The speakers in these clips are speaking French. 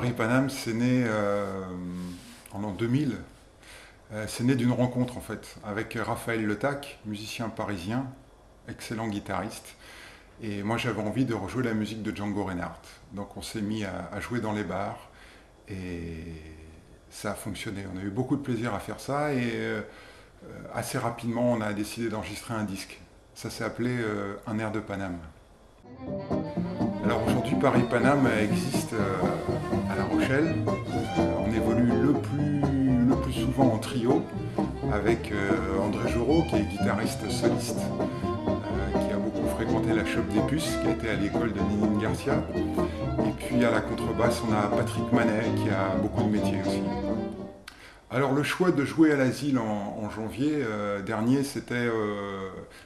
Paris-Paname, c'est né en l'an 2000. C'est né d'une rencontre en fait avec Raphaël Letac, musicien parisien, excellent guitariste. Et moi j'avais envie de rejouer la musique de Django Reinhardt. Donc on s'est mis à jouer dans les bars et ça a fonctionné. On a eu beaucoup de plaisir à faire ça et assez rapidement on a décidé d'enregistrer un disque. Ça s'est appelé Un air de Paname. Alors aujourd'hui Paris-Paname existe à La Rochelle. On évolue le plus souvent en trio avec André Jourot qui est guitariste soliste, qui a beaucoup fréquenté la Chope des Puces, qui a été à l'école de Ninin Garcia. Et puis à la contrebasse on a Patrick Manet qui a beaucoup de métiers aussi. Alors le choix de jouer à l'Asile en janvier dernier, c'était...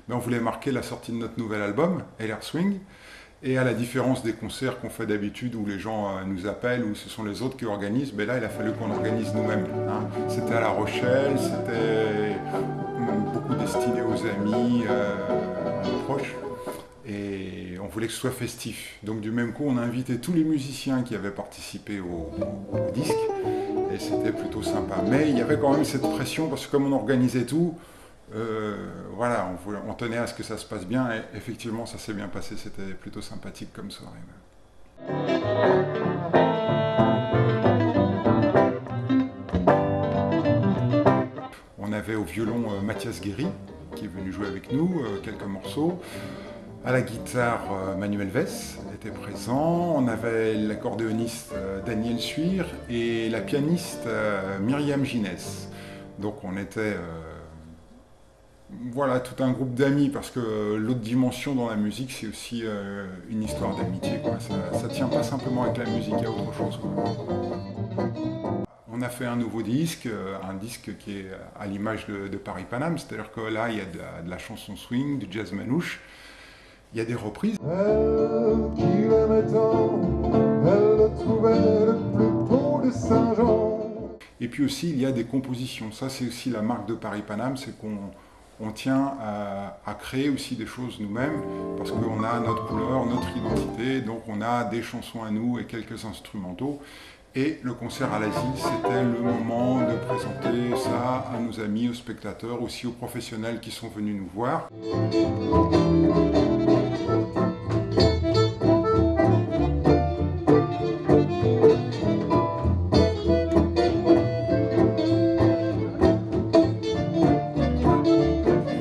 on voulait marquer la sortie de notre nouvel album, LR Swing. Et à la différence des concerts qu'on fait d'habitude où les gens nous appellent ou ce sont les autres qui organisent, là il a fallu qu'on organise nous-mêmes. C'était à La Rochelle, c'était beaucoup destiné aux amis, proches. Et on voulait que ce soit festif. Donc du même coup on a invité tous les musiciens qui avaient participé au disque. Et c'était plutôt sympa. Mais il y avait quand même cette pression parce que comme on organisait tout, on tenait à ce que ça se passe bien et effectivement ça s'est bien passé, c'était plutôt sympathique comme soirée. On avait au violon Mathias Guéry qui est venu jouer avec nous quelques morceaux. À la guitare, Manuel Vess était présent. On avait l'accordéoniste Daniel Suire et la pianiste Myriam Ginès. Donc on était tout un groupe d'amis parce que l'autre dimension dans la musique, c'est aussi une histoire d'amitié. Ça ne tient pas simplement avec la musique, il y a autre chose. On a fait un nouveau disque, un disque qui est à l'image de Paris-Paname, c'est-à-dire que là, il y a de la chanson swing, du jazz manouche. Il y a des reprises. Elle qui l'aimait tant, elle le trouvait le plus beau de Saint-Jean. Et puis aussi, il y a des compositions. Ça, c'est aussi la marque de Paris-Paname, c'est qu'on tient à créer aussi des choses nous-mêmes, parce qu'on a notre couleur, notre identité, donc on a des chansons à nous et quelques instrumentaux. Et le concert à l'Asile, c'était le moment de présenter ça à nos amis, aux spectateurs, aussi aux professionnels qui sont venus nous voir.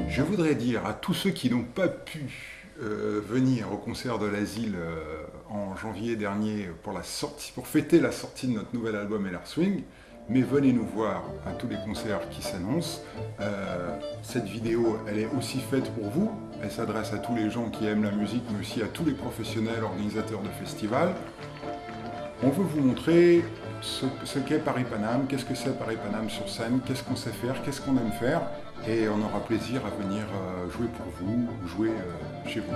Je voudrais dire à tous ceux qui n'ont pas pu venir au concert de l'Asile en janvier dernier pour fêter la sortie de notre nouvel album LR Swing, mais venez nous voir à tous les concerts qui s'annoncent. Cette vidéo, elle est aussi faite pour vous. Elle s'adresse à tous les gens qui aiment la musique, mais aussi à tous les professionnels, organisateurs de festivals. On veut vous montrer ce qu'est Paris-Paname, qu'est-ce que c'est Paris-Paname sur scène, qu'est-ce qu'on sait faire, qu'est-ce qu'on aime faire. Et on aura plaisir à venir jouer pour vous, jouer chez vous.